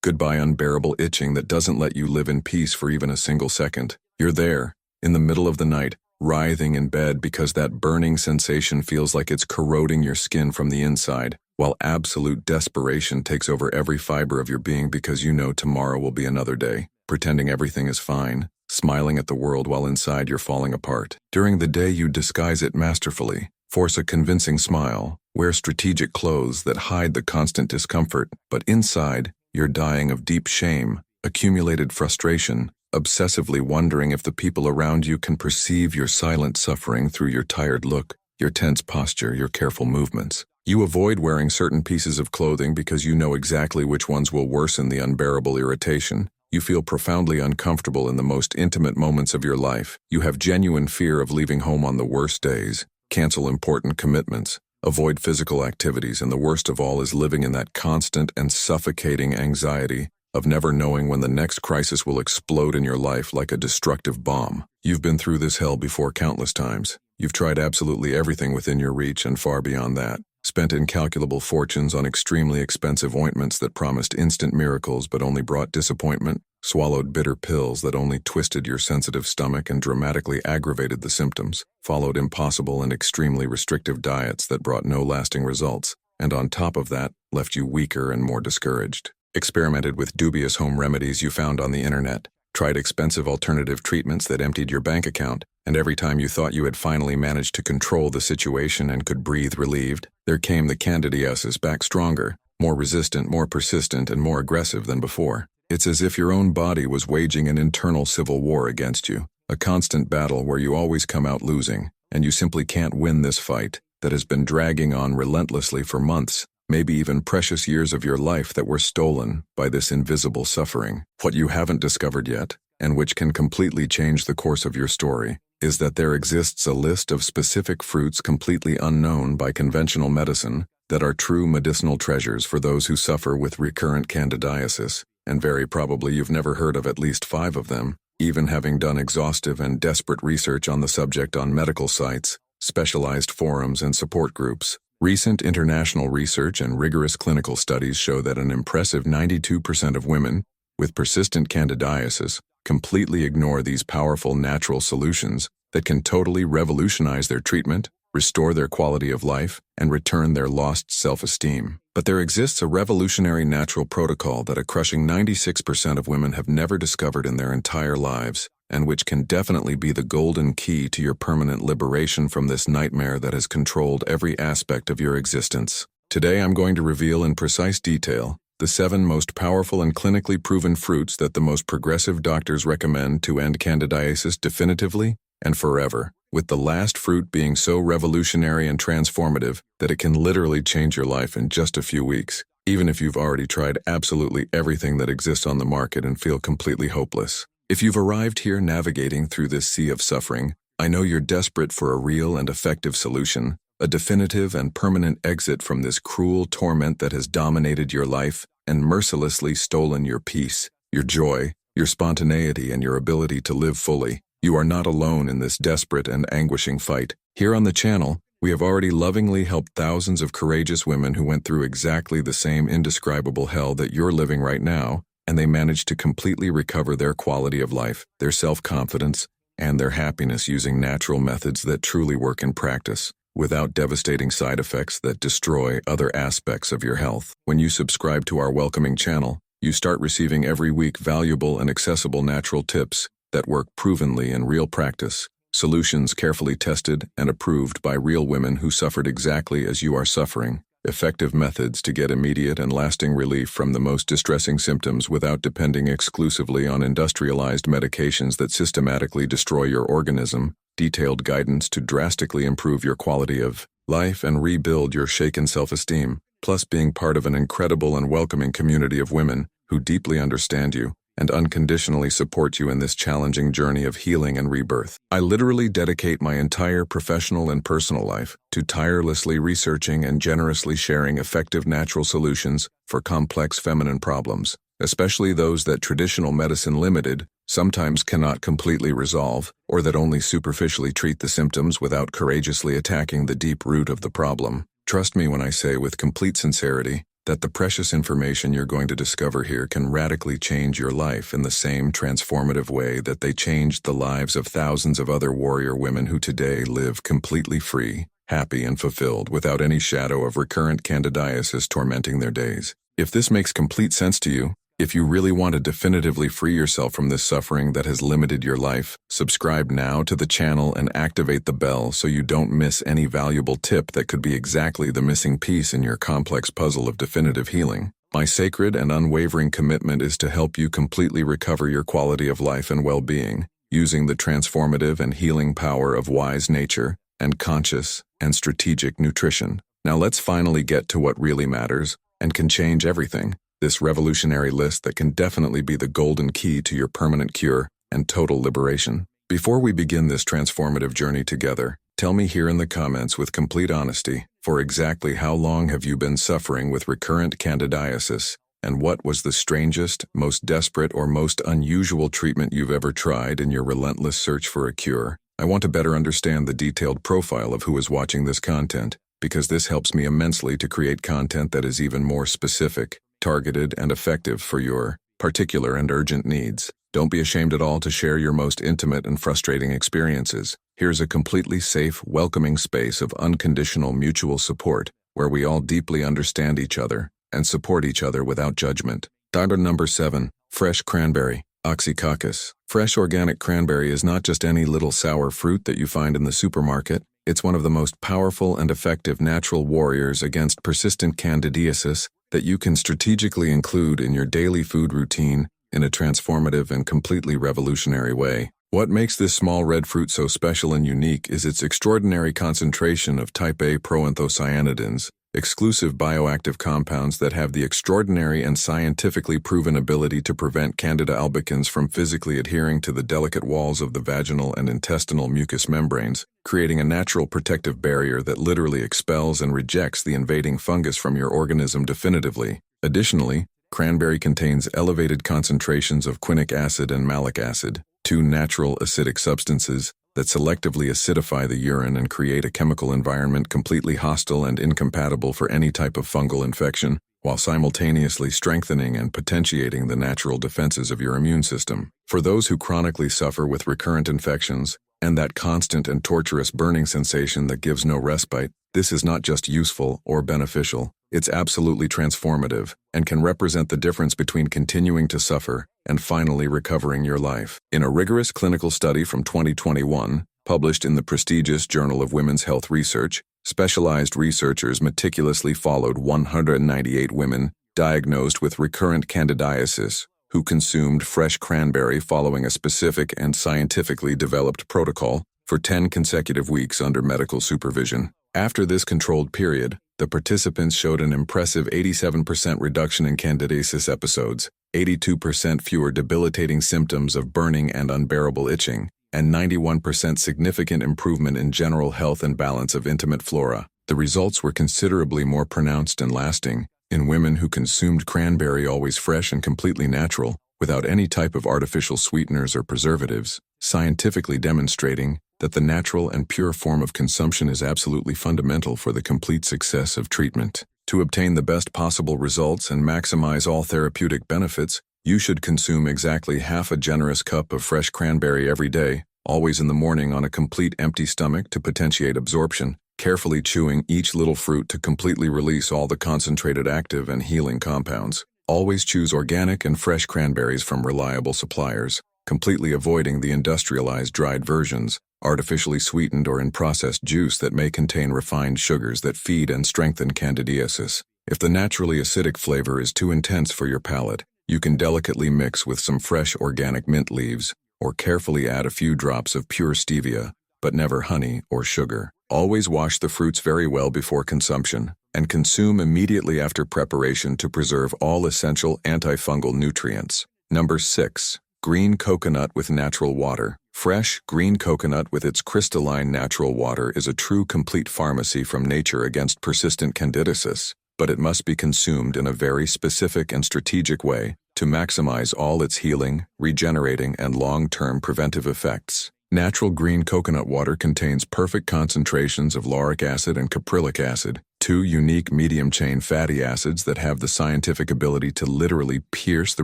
Goodbye unbearable itching that doesn't let you live in peace for even a single second. You're there, in the middle of the night, writhing in bed because that burning sensation feels like it's corroding your skin from the inside, while absolute desperation takes over every fiber of your being because you know tomorrow will be another day, pretending everything is fine, smiling at the world while inside you're falling apart. During the day you disguise it masterfully, force a convincing smile, wear strategic clothes that hide the constant discomfort, but inside, you're dying of deep shame, accumulated frustration, obsessively wondering if the people around you can perceive your silent suffering through your tired look, your tense posture, your careful movements. You avoid wearing certain pieces of clothing because you know exactly which ones will worsen the unbearable irritation. You feel profoundly uncomfortable in the most intimate moments of your life. You have genuine fear of leaving home on the worst days, cancel important commitments, avoid physical activities, and the worst of all is living in that constant and suffocating anxiety of never knowing when the next crisis will explode in your life like a destructive bomb. You've been through this hell before countless times. You've tried absolutely everything within your reach and far beyond that. Spent incalculable fortunes on extremely expensive ointments that promised instant miracles but only brought disappointment, swallowed bitter pills that only twisted your sensitive stomach and dramatically aggravated the symptoms, followed impossible and extremely restrictive diets that brought no lasting results, and on top of that, left you weaker and more discouraged. Experimented with dubious home remedies you found on the internet, tried expensive alternative treatments that emptied your bank account, and every time you thought you had finally managed to control the situation and could breathe relieved, there came the Candidiasis back stronger, more resistant, more persistent, and more aggressive than before. It's as if your own body was waging an internal civil war against you, a constant battle where you always come out losing, and you simply can't win this fight that has been dragging on relentlessly for months, maybe even precious years of your life that were stolen by this invisible suffering. What you haven't discovered yet, and which can completely change the course of your story, is that there exists a list of specific fruits completely unknown by conventional medicine that are true medicinal treasures for those who suffer with recurrent candidiasis, and very probably you've never heard of at least 5 of them, even having done exhaustive and desperate research on the subject on medical sites, specialized forums, and support groups. Recent international research and rigorous clinical studies show that an impressive 92% of women with persistent candidiasis completely ignore these powerful natural solutions that can totally revolutionize their treatment, restore their quality of life, and return their lost self-esteem. But there exists a revolutionary natural protocol that a crushing 96% of women have never discovered in their entire lives, and which can definitely be the golden key to your permanent liberation from this nightmare that has controlled every aspect of your existence. Today I'm going to reveal in precise detail the 7 most powerful and clinically proven fruits that the most progressive doctors recommend to end candidiasis definitively and forever, with the last fruit being so revolutionary and transformative that it can literally change your life in just a few weeks, even if you've already tried absolutely everything that exists on the market and feel completely hopeless. If you've arrived here navigating through this sea of suffering, I know you're desperate for a real and effective solution, a definitive and permanent exit from this cruel torment that has dominated your life and mercilessly stolen your peace, your joy, your spontaneity, and your ability to live fully. You are not alone in this desperate and anguishing fight. Here on the channel, we have already lovingly helped thousands of courageous women who went through exactly the same indescribable hell that you're living right now, and they managed to completely recover their quality of life, their self-confidence, and their happiness using natural methods that truly work in practice, without devastating side effects that destroy other aspects of your health. When you subscribe to our welcoming channel, you start receiving every week valuable and accessible natural tips that work provenly in real practice, solutions carefully tested and approved by real women who suffered exactly as you are suffering, effective methods to get immediate and lasting relief from the most distressing symptoms without depending exclusively on industrialized medications that systematically destroy your organism, detailed guidance to drastically improve your quality of life and rebuild your shaken self-esteem, plus being part of an incredible and welcoming community of women who deeply understand you and unconditionally support you in this challenging journey of healing and rebirth. I literally dedicate my entire professional and personal life to tirelessly researching and generously sharing effective natural solutions for complex feminine problems, especially those that traditional medicine limited sometimes cannot completely resolve, or that only superficially treat the symptoms without courageously attacking the deep root of the problem. Trust me when I say with complete sincerity, that the precious information you're going to discover here can radically change your life in the same transformative way that they changed the lives of thousands of other warrior women who today live completely free, happy, and fulfilled without any shadow of recurrent candidiasis tormenting their days. If this makes complete sense to you, if you really want to definitively free yourself from this suffering that has limited your life, subscribe now to the channel and activate the bell so you don't miss any valuable tip that could be exactly the missing piece in your complex puzzle of definitive healing. My sacred and unwavering commitment is to help you completely recover your quality of life and well-being, using the transformative and healing power of wise nature and conscious and strategic nutrition. Now let's finally get to what really matters and can change everything. This revolutionary list that can definitely be the golden key to your permanent cure and total liberation. Before we begin this transformative journey together, tell me here in the comments with complete honesty, for exactly how long have you been suffering with recurrent candidiasis, and what was the strangest, most desperate, or most unusual treatment you've ever tried in your relentless search for a cure? I want to better understand the detailed profile of who is watching this content, because this helps me immensely to create content that is even more specific, targeted, and effective for your particular and urgent needs. Don't be ashamed at all to share your most intimate and frustrating experiences. Here's a completely safe, welcoming space of unconditional mutual support, where we all deeply understand each other and support each other without judgment. Number 7. Fresh cranberry. Oxycoccus. Fresh organic cranberry is not just any little sour fruit that you find in the supermarket. It's one of the most powerful and effective natural warriors against persistent candidiasis that you can strategically include in your daily food routine in a transformative and completely revolutionary way. What makes this small red fruit so special and unique is its extraordinary concentration of type A proanthocyanidins, exclusive bioactive compounds that have the extraordinary and scientifically proven ability to prevent Candida albicans from physically adhering to the delicate walls of the vaginal and intestinal mucous membranes, creating a natural protective barrier that literally expels and rejects the invading fungus from your organism definitively. Additionally, cranberry contains elevated concentrations of quinic acid and malic acid, two natural acidic substances that selectively acidify the urine and create a chemical environment completely hostile and incompatible for any type of fungal infection, while simultaneously strengthening and potentiating the natural defenses of your immune system. For those who chronically suffer with recurrent infections, and that constant and torturous burning sensation that gives no respite, this is not just useful or beneficial, it's absolutely transformative, and can represent the difference between continuing to suffer and finally recovering your life. In a rigorous clinical study from 2021, published in the prestigious Journal of Women's Health Research, specialized researchers meticulously followed 198 women diagnosed with recurrent candidiasis who consumed fresh cranberry following a specific and scientifically developed protocol for 10 consecutive weeks under medical supervision. After this controlled period, the participants showed an impressive 87% reduction in candidiasis episodes, 82% fewer debilitating symptoms of burning and unbearable itching, and 91% significant improvement in general health and balance of intimate flora. The results were considerably more pronounced and lasting in women who consumed cranberry always fresh and completely natural, without any type of artificial sweeteners or preservatives, scientifically demonstrating that the natural and pure form of consumption is absolutely fundamental for the complete success of treatment. To obtain the best possible results and maximize all therapeutic benefits, you should consume exactly half a generous cup of fresh cranberry every day, always in the morning on a complete empty stomach to potentiate absorption, carefully chewing each little fruit to completely release all the concentrated active and healing compounds. Always choose organic and fresh cranberries from reliable suppliers, completely avoiding the industrialized dried versions, artificially sweetened or in processed juice that may contain refined sugars that feed and strengthen candidiasis. If the naturally acidic flavor is too intense for your palate, you can delicately mix with some fresh organic mint leaves, or carefully add a few drops of pure stevia, but never honey or sugar. Always wash the fruits very well before consumption, and consume immediately after preparation to preserve all essential antifungal nutrients. Number 6. Green coconut with natural water. Fresh, green coconut with its crystalline natural water is a true complete pharmacy from nature against persistent candidiasis, but it must be consumed in a very specific and strategic way to maximize all its healing, regenerating, and long-term preventive effects. Natural green coconut water contains perfect concentrations of lauric acid and caprylic acid, 2 unique medium-chain fatty acids that have the scientific ability to literally pierce the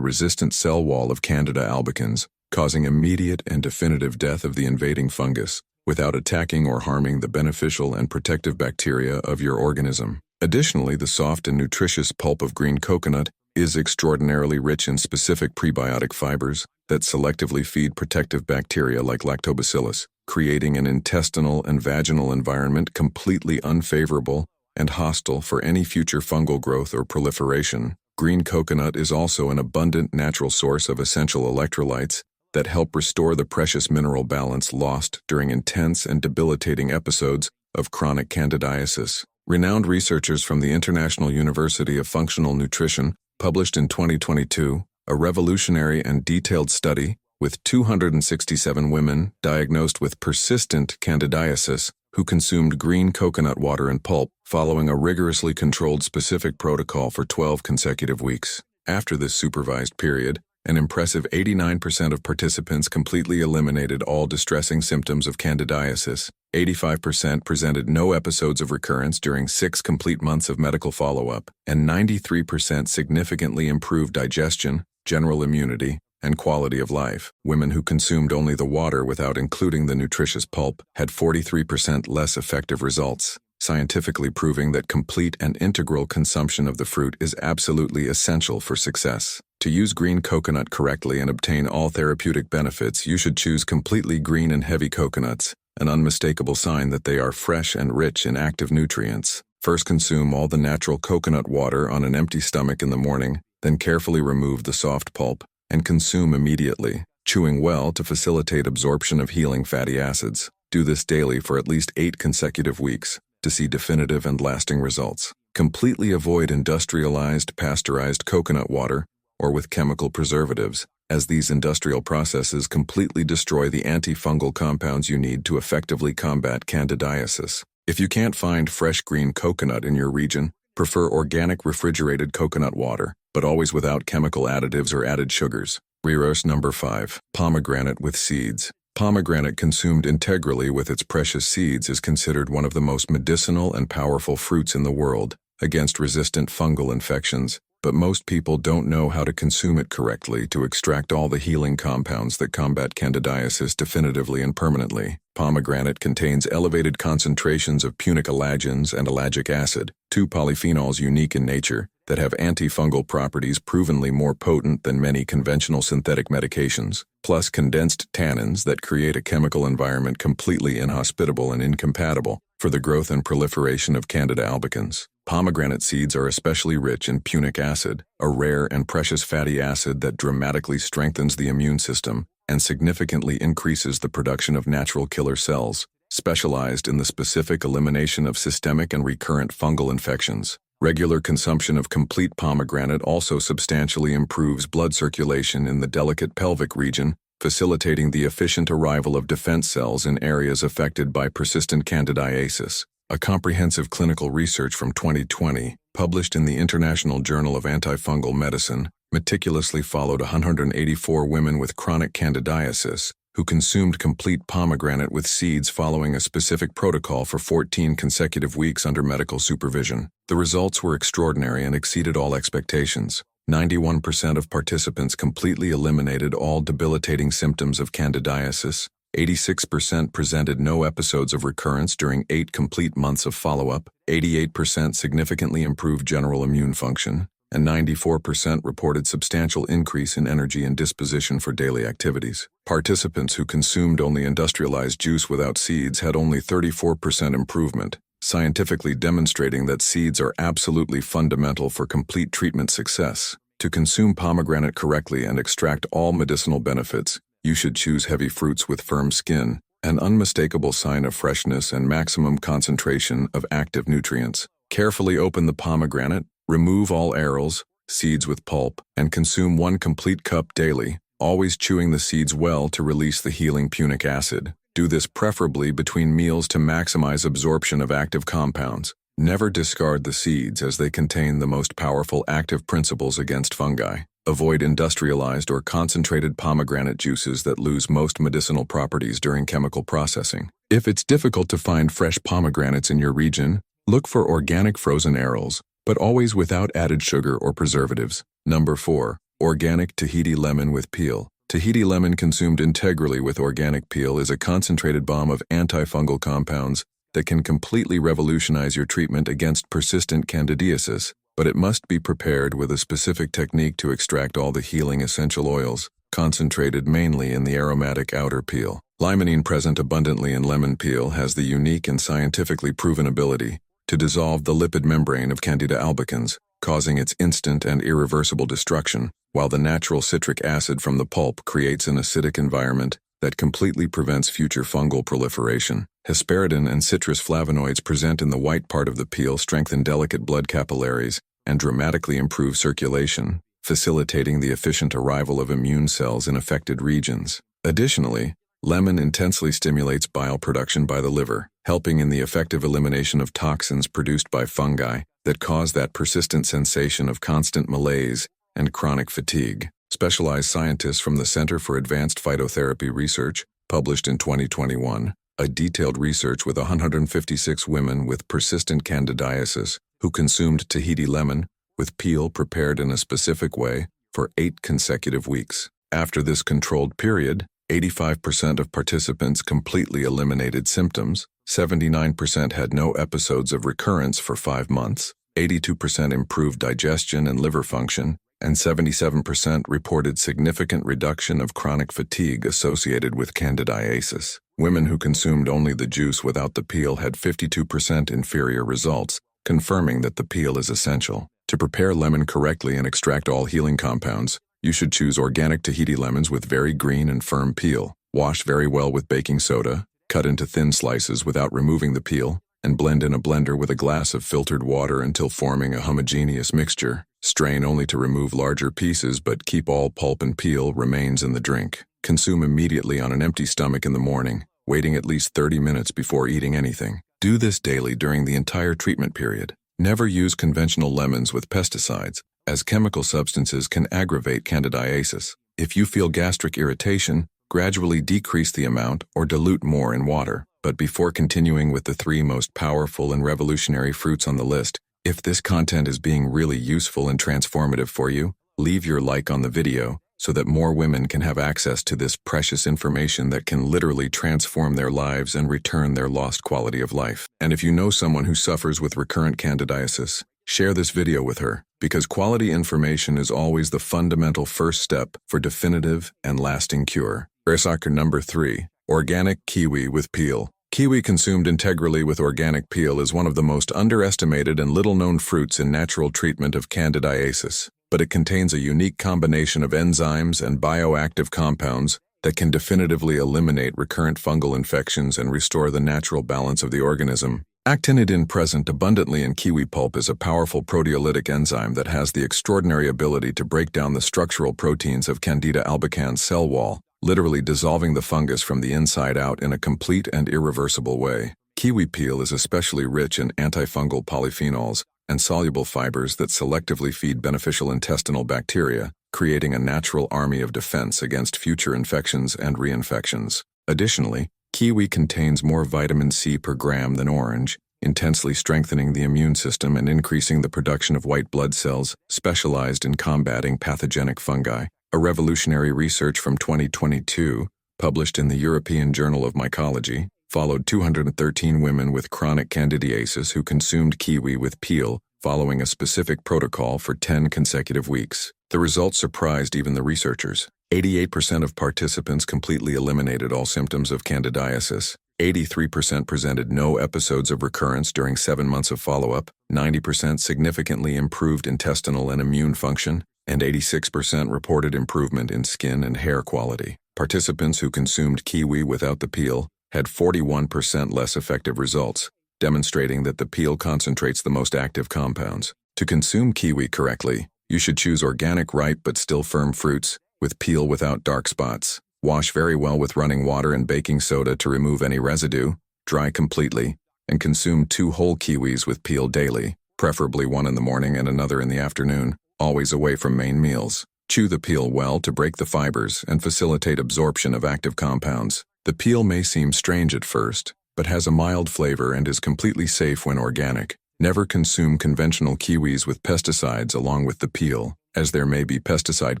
resistant cell wall of Candida albicans, causing immediate and definitive death of the invading fungus, without attacking or harming the beneficial and protective bacteria of your organism. Additionally, the soft and nutritious pulp of green coconut is extraordinarily rich in specific prebiotic fibers that selectively feed protective bacteria like lactobacillus, creating an intestinal and vaginal environment completely unfavorable and hostile for any future fungal growth or proliferation. Green coconut is also an abundant natural source of essential electrolytes that help restore the precious mineral balance lost during intense and debilitating episodes of chronic candidiasis. Renowned researchers from the International University of Functional Nutrition published in 2022 a revolutionary and detailed study with 267 women diagnosed with persistent candidiasis who consumed green coconut water and pulp following a rigorously controlled specific protocol for 12 consecutive weeks. After this supervised period, an impressive 89% of participants completely eliminated all distressing symptoms of candidiasis. 85% presented no episodes of recurrence during 6 complete months of medical follow-up, and 93% significantly improved digestion, general immunity, and quality of life. Women who consumed only the water without including the nutritious pulp had 43% less effective results, scientifically proving that complete and integral consumption of the fruit is absolutely essential for success. To use green coconut correctly and obtain all therapeutic benefits, you should choose completely green and heavy coconuts, an unmistakable sign that they are fresh and rich in active nutrients. First, consume all the natural coconut water on an empty stomach in the morning, then carefully remove the soft pulp and consume immediately, chewing well to facilitate absorption of healing fatty acids. Do this daily for at least 8 consecutive weeks to see definitive and lasting results. Completely avoid industrialized, pasteurized coconut water or with chemical preservatives, as these industrial processes completely destroy the antifungal compounds you need to effectively combat candidiasis. If you can't find fresh green coconut in your region, prefer organic refrigerated coconut water, but always without chemical additives or added sugars. Resource number 5. Pomegranate with seeds. Pomegranate consumed integrally with its precious seeds is considered one of the most medicinal and powerful fruits in the world against resistant fungal infections, but most people don't know how to consume it correctly to extract all the healing compounds that combat candidiasis definitively and permanently. Pomegranate contains elevated concentrations of punic ellagens and ellagic acid, 2 polyphenols unique in nature, that have antifungal properties provenly more potent than many conventional synthetic medications, plus condensed tannins that create a chemical environment completely inhospitable and incompatible for the growth and proliferation of Candida albicans. Pomegranate seeds are especially rich in punic acid, a rare and precious fatty acid that dramatically strengthens the immune system and significantly increases the production of natural killer cells, specialized in the specific elimination of systemic and recurrent fungal infections. Regular consumption of complete pomegranate also substantially improves blood circulation in the delicate pelvic region, facilitating the efficient arrival of defense cells in areas affected by persistent candidiasis. A comprehensive clinical research from 2020, published in the International Journal of Antifungal Medicine, meticulously followed 184 women with chronic candidiasis who consumed complete pomegranate with seeds following a specific protocol for 14 consecutive weeks under medical supervision. The results were extraordinary and exceeded all expectations. 91% of participants completely eliminated all debilitating symptoms of candidiasis. 86% presented no episodes of recurrence during 8 complete months of follow-up. 88% significantly improved general immune function, and 94% reported substantial increase in energy and disposition for daily activities. Participants who consumed only industrialized juice without seeds had only 34% improvement, scientifically demonstrating that seeds are absolutely fundamental for complete treatment success. To consume pomegranate correctly and extract all medicinal benefits, you should choose heavy fruits with firm skin, an unmistakable sign of freshness and maximum concentration of active nutrients. Carefully open the pomegranate, remove all arils, seeds with pulp, and consume 1 complete cup daily, always chewing the seeds well to release the healing punic acid. Do this preferably between meals to maximize absorption of active compounds. Never discard the seeds as they contain the most powerful active principles against fungi. Avoid industrialized or concentrated pomegranate juices that lose most medicinal properties during chemical processing. If it's difficult to find fresh pomegranates in your region, Look for organic frozen arils, but always without added sugar or preservatives. Number 4. Organic Tahiti lemon with peel. Tahiti lemon consumed integrally with organic peel is a concentrated bomb of antifungal compounds that can completely revolutionize your treatment against persistent candidiasis, but it must be prepared with a specific technique to extract all the healing essential oils, concentrated mainly in the aromatic outer peel. Limonene, present abundantly in lemon peel, has the unique and scientifically proven ability to dissolve the lipid membrane of Candida albicans, causing its instant and irreversible destruction, while the natural citric acid from the pulp creates an acidic environment that completely prevents future fungal proliferation. Hesperidin and citrus flavonoids present in the white part of the peel strengthen delicate blood capillaries and dramatically improve circulation, facilitating the efficient arrival of immune cells in affected regions. Additionally, lemon intensely stimulates bile production by the liver, helping in the effective elimination of toxins produced by fungi that cause that persistent sensation of constant malaise and chronic fatigue. Specialized scientists from the Center for Advanced Phytotherapy Research published in 2021 a detailed research with 156 women with persistent candidiasis who consumed Tahiti lemon with peel prepared in a specific way for 8 consecutive weeks. After this controlled period, 85% of participants completely eliminated symptoms, 79% had no episodes of recurrence for 5 months, 82% improved digestion and liver function, and 77% reported significant reduction of chronic fatigue associated with candidiasis. Women who consumed only the juice without the peel had 52% inferior results, confirming that the peel is essential. To prepare lemon correctly and extract all healing compounds, you should choose organic Tahiti lemons with very green and firm peel. Wash very well with baking soda, cut into thin slices without removing the peel, and blend in a blender with a glass of filtered water until forming a homogeneous mixture. Strain only to remove larger pieces, but keep all pulp and peel remains in the drink. Consume immediately on an empty stomach in the morning, waiting at least 30 minutes before eating anything. Do this daily during the entire treatment period. Never use conventional lemons with pesticides, as chemical substances can aggravate candidiasis. If you feel gastric irritation, gradually decrease the amount or dilute more in water. But before continuing with the 3 most powerful and revolutionary fruits on the list, if this content is being really useful and transformative for you, leave your like on the video so that more women can have access to this precious information that can literally transform their lives and return their lost quality of life. And if you know someone who suffers with recurrent candidiasis, share this video with her, because quality information is always the fundamental first step for definitive and lasting cure. Researcher number 3. Organic kiwi with peel. Kiwi consumed integrally with organic peel is one of the most underestimated and little-known fruits in natural treatment of candidiasis, but it contains a unique combination of enzymes and bioactive compounds that can definitively eliminate recurrent fungal infections and restore the natural balance of the organism. Actinidin, present abundantly in kiwi pulp, is a powerful proteolytic enzyme that has the extraordinary ability to break down the structural proteins of Candida albicans cell wall, literally dissolving the fungus from the inside out in a complete and irreversible way. Kiwi peel is especially rich in antifungal polyphenols and soluble fibers that selectively feed beneficial intestinal bacteria, creating a natural army of defense against future infections and reinfections. Additionally, kiwi contains more vitamin C per gram than orange, intensely strengthening the immune system and increasing the production of white blood cells specialized in combating pathogenic fungi. A revolutionary research from 2022, published in the European Journal of Mycology, followed 213 women with chronic candidiasis who consumed kiwi with peel following a specific protocol for 10 consecutive weeks. The results surprised even the researchers. 88% of participants completely eliminated all symptoms of candidiasis. 83% presented no episodes of recurrence during 7 months of follow-up. 90% significantly improved intestinal and immune function, and 86% reported improvement in skin and hair quality. Participants who consumed kiwi without the peel had 41% less effective results, demonstrating that the peel concentrates the most active compounds. To consume kiwi correctly, you should choose organic, ripe but still firm fruits with peel without dark spots. Wash very well with running water and baking soda to remove any residue, dry completely, and consume 2 whole kiwis with peel daily, preferably 1 in the morning and another in the afternoon, always away from main meals. Chew the peel well to break the fibers and facilitate absorption of active compounds. The peel may seem strange at first, but has a mild flavor and is completely safe when organic. Never consume conventional kiwis with pesticides along with the peel, as there may be pesticide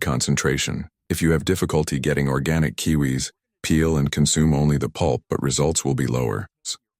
concentration. If you have difficulty getting organic kiwis, peel and consume only the pulp, but results will be lower.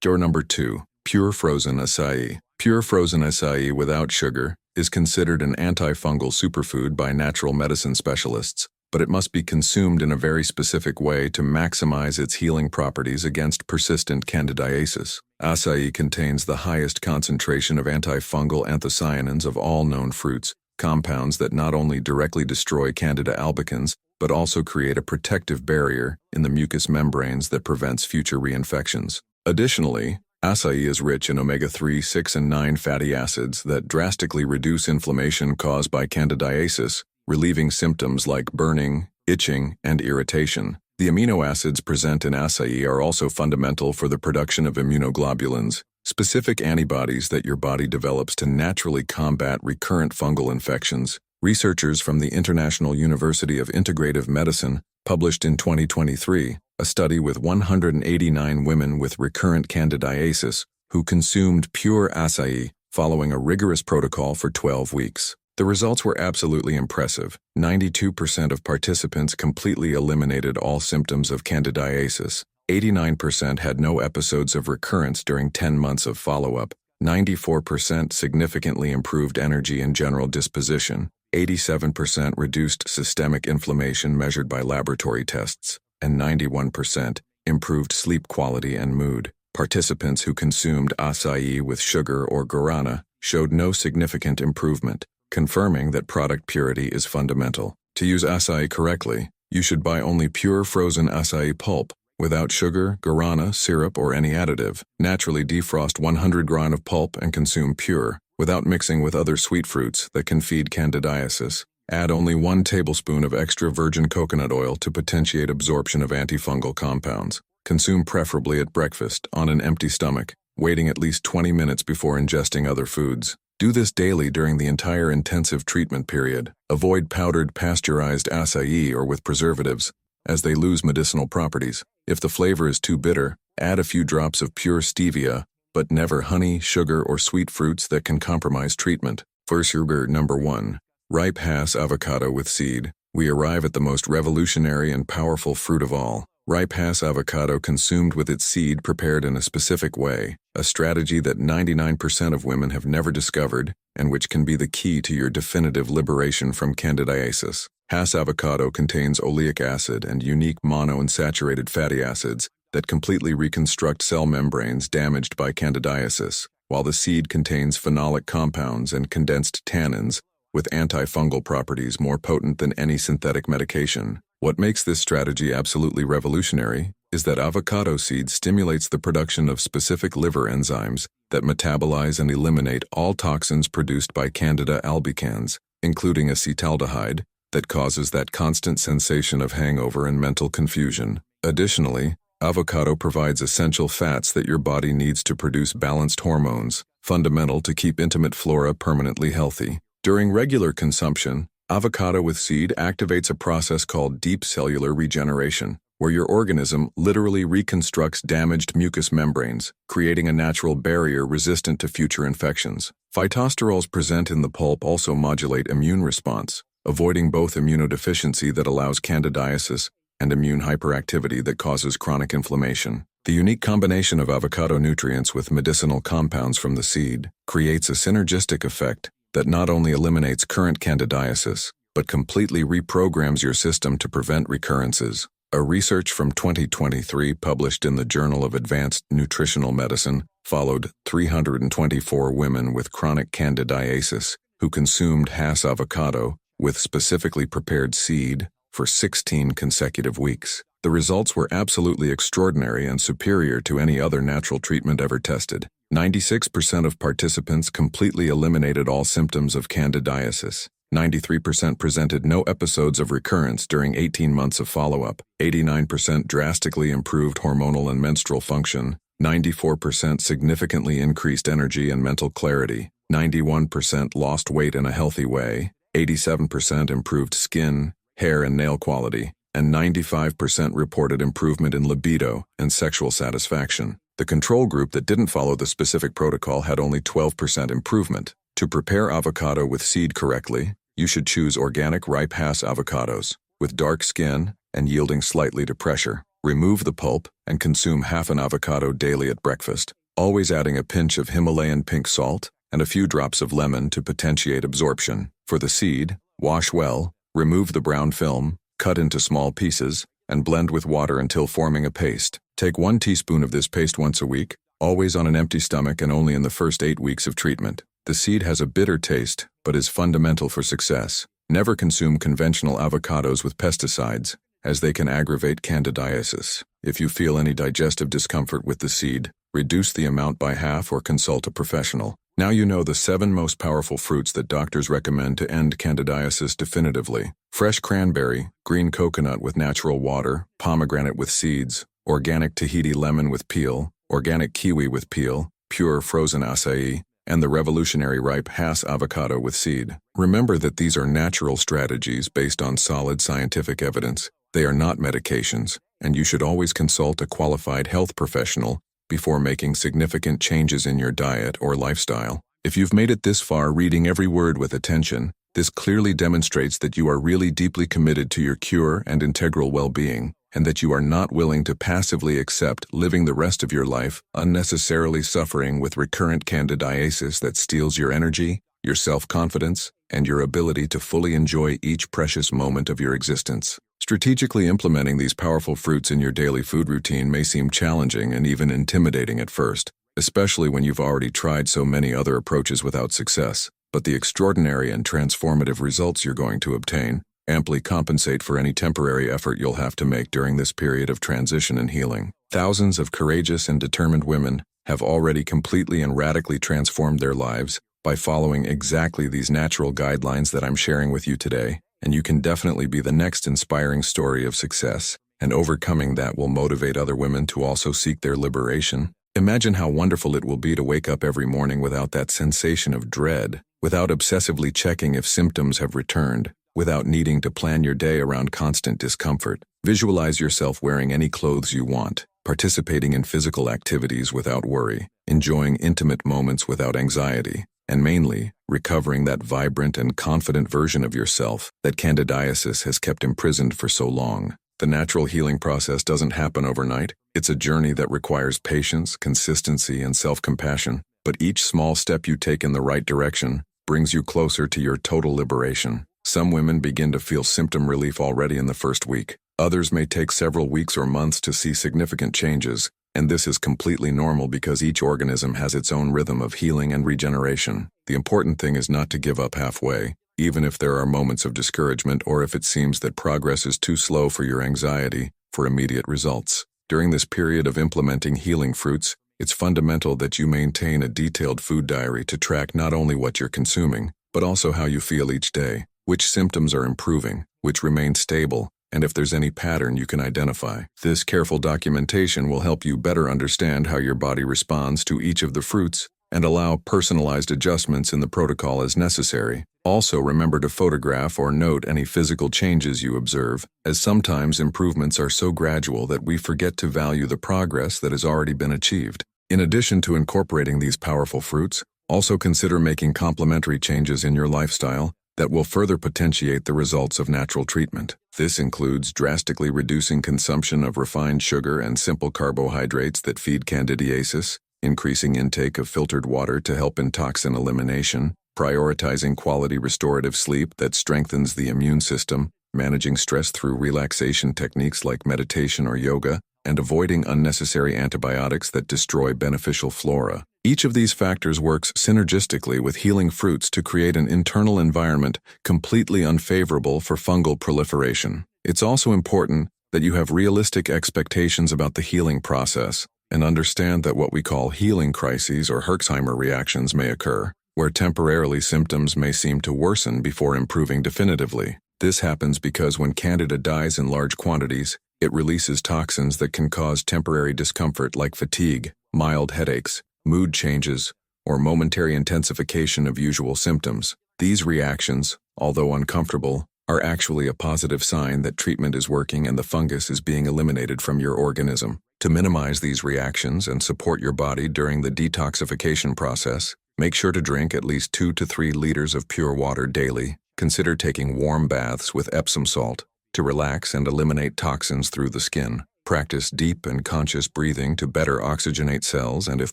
Cure number 2. Pure frozen acai. Pure frozen acai without sugar is considered an antifungal superfood by natural medicine specialists, but it must be consumed in a very specific way to maximize its healing properties against persistent candidiasis. Acai contains the highest concentration of antifungal anthocyanins of all known fruits, compounds that not only directly destroy Candida albicans, but also create a protective barrier in the mucous membranes that prevents future reinfections. Additionally, acai is rich in omega-3, 6, and 9 fatty acids that drastically reduce inflammation caused by candidiasis, relieving symptoms like burning, itching, and irritation. The amino acids present in acai are also fundamental for the production of immunoglobulins, specific antibodies that your body develops to naturally combat recurrent fungal infections. Researchers from the International University of Integrative Medicine published in 2023 a study with 189 women with recurrent candidiasis who consumed pure acai following a rigorous protocol for 12 weeks. The results were absolutely impressive. 92% of participants completely eliminated all symptoms of candidiasis. 89% had no episodes of recurrence during 10 months of follow-up. 94% significantly improved energy and general disposition. 87% reduced systemic inflammation measured by laboratory tests. And 91% improved sleep quality and mood. Participants who consumed acai with sugar or guarana showed no significant improvement, confirming that product purity is fundamental. To use acai correctly, you should buy only pure frozen acai pulp, without sugar, guarana, syrup, or any additive. Naturally defrost 100 grams of pulp and consume pure, without mixing with other sweet fruits that can feed candidiasis. Add only 1 tablespoon of extra virgin coconut oil to potentiate absorption of antifungal compounds. Consume preferably at breakfast, on an empty stomach, waiting at least 20 minutes before ingesting other foods. Do this daily during the entire intensive treatment period. Avoid powdered pasteurized acai or with preservatives, as they lose medicinal properties. If the flavor is too bitter, add a few drops of pure stevia, but never honey, sugar, or sweet fruits that can compromise treatment. First sugar number 1. Ripe Hass avocado with seed. We arrive at the most revolutionary and powerful fruit of all. Ripe Hass avocado consumed with its seed prepared in a specific way, a strategy that 99% of women have never discovered and which can be the key to your definitive liberation from candidiasis. Hass avocado contains oleic acid and unique monounsaturated fatty acids that completely reconstruct cell membranes damaged by candidiasis, while the seed contains phenolic compounds and condensed tannins with antifungal properties more potent than any synthetic medication. What makes this strategy absolutely revolutionary is that avocado seed stimulates the production of specific liver enzymes that metabolize and eliminate all toxins produced by Candida albicans, including acetaldehyde, that causes that constant sensation of hangover and mental confusion. Additionally, avocado provides essential fats that your body needs to produce balanced hormones, fundamental to keep intimate flora permanently healthy. During regular consumption, avocado with seed activates a process called deep cellular regeneration, where your organism literally reconstructs damaged mucous membranes, creating a natural barrier resistant to future infections. Phytosterols present in the pulp also modulate immune response, avoiding both immunodeficiency that allows candidiasis and immune hyperactivity that causes chronic inflammation. The unique combination of avocado nutrients with medicinal compounds from the seed creates a synergistic effect that not only eliminates current candidiasis, but completely reprograms your system to prevent recurrences. A research from 2023 published in the Journal of Advanced Nutritional Medicine followed 324 women with chronic candidiasis who consumed Hass avocado with specifically prepared seed for 16 consecutive weeks. The results were absolutely extraordinary and superior to any other natural treatment ever tested. 96% of participants completely eliminated all symptoms of candidiasis. 93% presented no episodes of recurrence during 18 months of follow-up. 89% drastically improved hormonal and menstrual function. 94% significantly increased energy and mental clarity. 91% lost weight in a healthy way. 87% improved skin, hair, and nail quality. And 95% reported improvement in libido and sexual satisfaction. The control group that didn't follow the specific protocol had only 12% improvement. To prepare avocado with seed correctly, you should choose organic ripe Hass avocados, with dark skin and yielding slightly to pressure. Remove the pulp and consume half an avocado daily at breakfast, always adding a pinch of Himalayan pink salt and a few drops of lemon to potentiate absorption. For the seed, wash well, remove the brown film, cut into small pieces, and blend with water until forming a paste. Take 1 teaspoon of this paste once a week, always on an empty stomach and only in the first 8 weeks of treatment. The seed has a bitter taste, but is fundamental for success. Never consume conventional avocados with pesticides, as they can aggravate candidiasis. If you feel any digestive discomfort with the seed, reduce the amount by half or consult a professional. Now you know the 7 most powerful fruits that doctors recommend to end candidiasis definitively. Fresh cranberry, green coconut with natural water, pomegranate with seeds, organic Tahiti lemon with peel, organic kiwi with peel, pure frozen acai, and the revolutionary ripe Hass avocado with seed. Remember that these are natural strategies based on solid scientific evidence. They are not medications, and you should always consult a qualified health professional before making significant changes in your diet or lifestyle. If you've made it this far reading every word with attention, this clearly demonstrates that you are really deeply committed to your cure and integral well-being, and that you are not willing to passively accept living the rest of your life unnecessarily suffering with recurrent candidiasis that steals your energy, your self-confidence, and your ability to fully enjoy each precious moment of your existence. Strategically implementing these powerful fruits in your daily food routine may seem challenging and even intimidating at first, especially when you've already tried so many other approaches without success. But the extraordinary and transformative results you're going to obtain amply compensate for any temporary effort you'll have to make during this period of transition and healing. Thousands of courageous and determined women have already completely and radically transformed their lives by following exactly these natural guidelines that I'm sharing with you today, and you can definitely be the next inspiring story of success, and overcoming that will motivate other women to also seek their liberation. Imagine how wonderful it will be to wake up every morning without that sensation of dread, without obsessively checking if symptoms have returned, without needing to plan your day around constant discomfort. Visualize yourself wearing any clothes you want, participating in physical activities without worry, enjoying intimate moments without anxiety, and mainly, recovering that vibrant and confident version of yourself that candidiasis has kept imprisoned for so long. The natural healing process doesn't happen overnight. It's a journey that requires patience, consistency, and self-compassion. But each small step you take in the right direction brings you closer to your total liberation. Some women begin to feel symptom relief already in the first week. Others may take several weeks or months to see significant changes, and this is completely normal because each organism has its own rhythm of healing and regeneration. The important thing is not to give up halfway, even if there are moments of discouragement or if it seems that progress is too slow for your anxiety for immediate results. During this period of implementing healing fruits, it's fundamental that you maintain a detailed food diary to track not only what you're consuming, but also how you feel each day, which symptoms are improving, which remain stable, and if there's any pattern you can identify. This careful documentation will help you better understand how your body responds to each of the fruits and allow personalized adjustments in the protocol as necessary. Also, remember to photograph or note any physical changes you observe, as sometimes improvements are so gradual that we forget to value the progress that has already been achieved. In addition to incorporating these powerful fruits, also consider making complementary changes in your lifestyle that will further potentiate the results of natural treatment. This includes drastically reducing consumption of refined sugar and simple carbohydrates that feed candidiasis, increasing intake of filtered water to help in toxin elimination, prioritizing quality restorative sleep that strengthens the immune system, managing stress through relaxation techniques like meditation or yoga, and avoiding unnecessary antibiotics that destroy beneficial flora. Each of these factors works synergistically with healing fruits to create an internal environment completely unfavorable for fungal proliferation. It's also important that you have realistic expectations about the healing process and understand that what we call healing crises or Herxheimer reactions may occur, where temporarily symptoms may seem to worsen before improving definitively. This happens because when Candida dies in large quantities, it releases toxins that can cause temporary discomfort like fatigue, mild headaches, mood changes, or momentary intensification of usual symptoms. These reactions, although uncomfortable, are actually a positive sign that treatment is working and the fungus is being eliminated from your organism. To minimize these reactions and support your body during the detoxification process, make sure to drink at least 2 to 3 liters of pure water daily. Consider taking warm baths with Epsom salt to relax and eliminate toxins through the skin. Practice deep and conscious breathing to better oxygenate cells and, if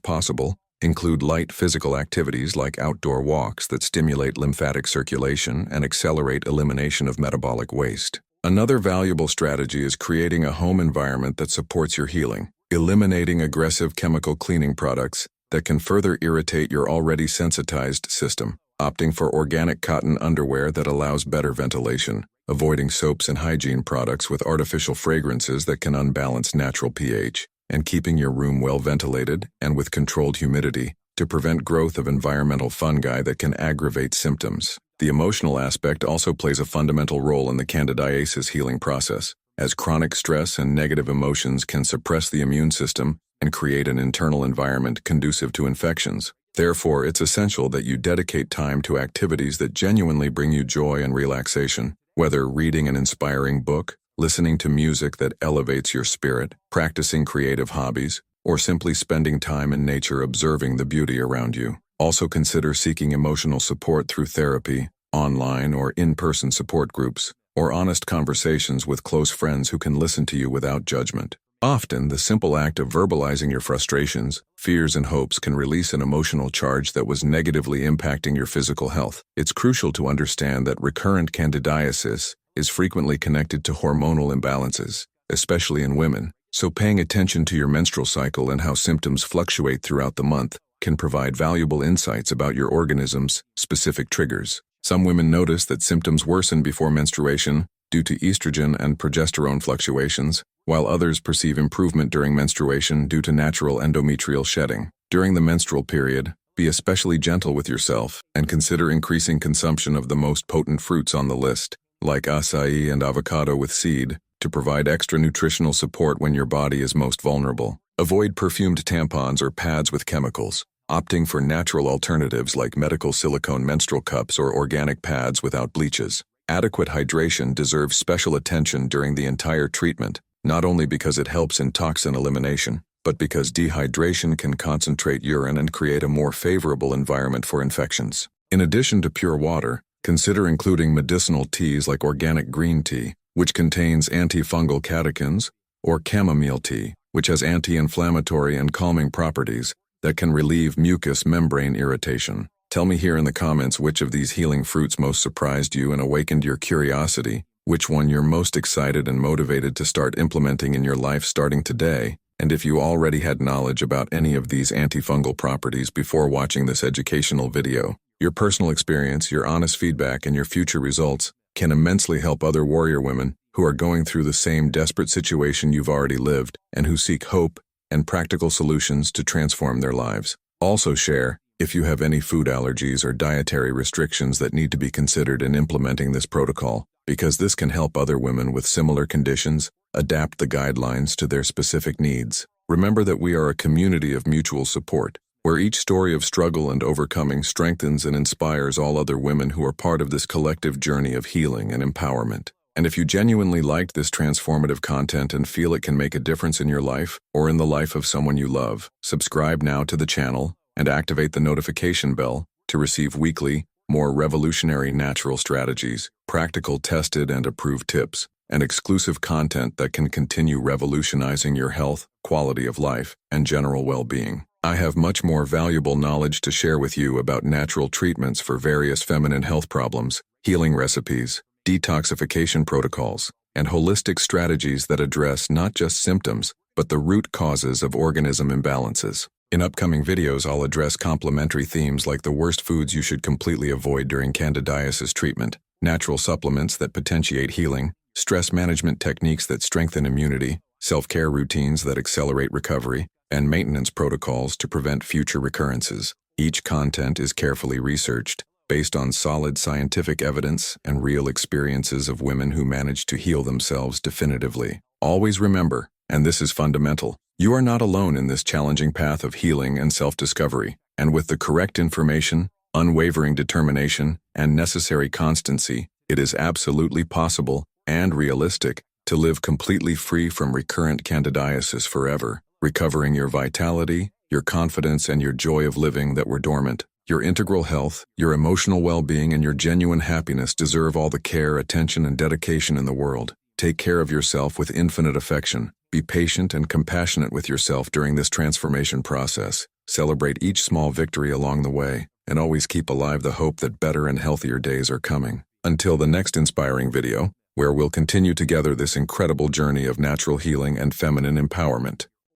possible, include light physical activities like outdoor walks that stimulate lymphatic circulation and accelerate elimination of metabolic waste. Another valuable strategy is creating a home environment that supports your healing, eliminating aggressive chemical cleaning products that can further irritate your already sensitized system, opting for organic cotton underwear that allows better ventilation, avoiding soaps and hygiene products with artificial fragrances that can unbalance natural pH, and keeping your room well ventilated and with controlled humidity to prevent growth of environmental fungi that can aggravate symptoms. The emotional aspect also plays a fundamental role in the Candidiasis healing process, as chronic stress and negative emotions can suppress the immune system and create an internal environment conducive to infections. Therefore, it's essential that you dedicate time to activities that genuinely bring you joy and relaxation, whether reading an inspiring book, listening to music that elevates your spirit, practicing creative hobbies, or simply spending time in nature observing the beauty around you. Also consider seeking emotional support through therapy, online or in-person support groups, or honest conversations with close friends who can listen to you without judgment. Often, the simple act of verbalizing your frustrations, fears, and hopes can release an emotional charge that was negatively impacting your physical health. It's crucial to understand that recurrent candidiasis is frequently connected to hormonal imbalances, especially in women, so paying attention to your menstrual cycle and how symptoms fluctuate throughout the month can provide valuable insights about your organism's specific triggers. Some women notice that symptoms worsen before menstruation due to estrogen and progesterone fluctuations, while others perceive improvement during menstruation due to natural endometrial shedding. During the menstrual period, be especially gentle with yourself and consider increasing consumption of the most potent fruits on the list, like acai and avocado with seed, to provide extra nutritional support when your body is most vulnerable. Avoid perfumed tampons or pads with chemicals, opting for natural alternatives like medical silicone menstrual cups or organic pads without bleaches. Adequate hydration deserves special attention during the entire treatment, not only because it helps in toxin elimination, but because dehydration can concentrate urine and create a more favorable environment for infections. In addition to pure water, consider including medicinal teas like organic green tea, which contains antifungal catechins, or chamomile tea, which has anti-inflammatory and calming properties that can relieve mucous membrane irritation. Tell me here in the comments which of these healing fruits most surprised you and awakened your curiosity, which one you're most excited and motivated to start implementing in your life starting today, and if you already had knowledge about any of these antifungal properties before watching this educational video. Your personal experience, your honest feedback, and your future results can immensely help other warrior women who are going through the same desperate situation you've already lived and who seek hope and practical solutions to transform their lives. Also share if you have any food allergies or dietary restrictions that need to be considered in implementing this protocol, because this can help other women with similar conditions adapt the guidelines to their specific needs. Remember that we are a community of mutual support, where each story of struggle and overcoming strengthens and inspires all other women who are part of this collective journey of healing and empowerment. And if you genuinely liked this transformative content and feel it can make a difference in your life or in the life of someone you love, subscribe now to the channel and activate the notification bell to receive weekly, more revolutionary natural strategies, practical tested and approved tips, and exclusive content that can continue revolutionizing your health, quality of life, and general well-being. I have much more valuable knowledge to share with you about natural treatments for various feminine health problems, healing recipes, detoxification protocols, and holistic strategies that address not just symptoms, but the root causes of organism imbalances. In upcoming videos, I'll address complementary themes like the worst foods you should completely avoid during candidiasis treatment, natural supplements that potentiate healing, stress management techniques that strengthen immunity, self-care routines that accelerate recovery, and maintenance protocols to prevent future recurrences. Each content is carefully researched, based on solid scientific evidence and real experiences of women who managed to heal themselves definitively. Always remember, and this is fundamental, you are not alone in this challenging path of healing and self-discovery, and with the correct information, unwavering determination, and necessary constancy, it is absolutely possible and realistic to live completely free from recurrent candidiasis forever, recovering your vitality, your confidence, and your joy of living that were dormant. Your integral health, your emotional well-being, and your genuine happiness deserve all the care, attention, and dedication in the world. Take care of yourself with infinite affection. Be patient and compassionate with yourself during this transformation process. Celebrate each small victory along the way, and always keep alive the hope that better and healthier days are coming. Until the next inspiring video, where we'll continue together this incredible journey of natural healing and feminine empowerment.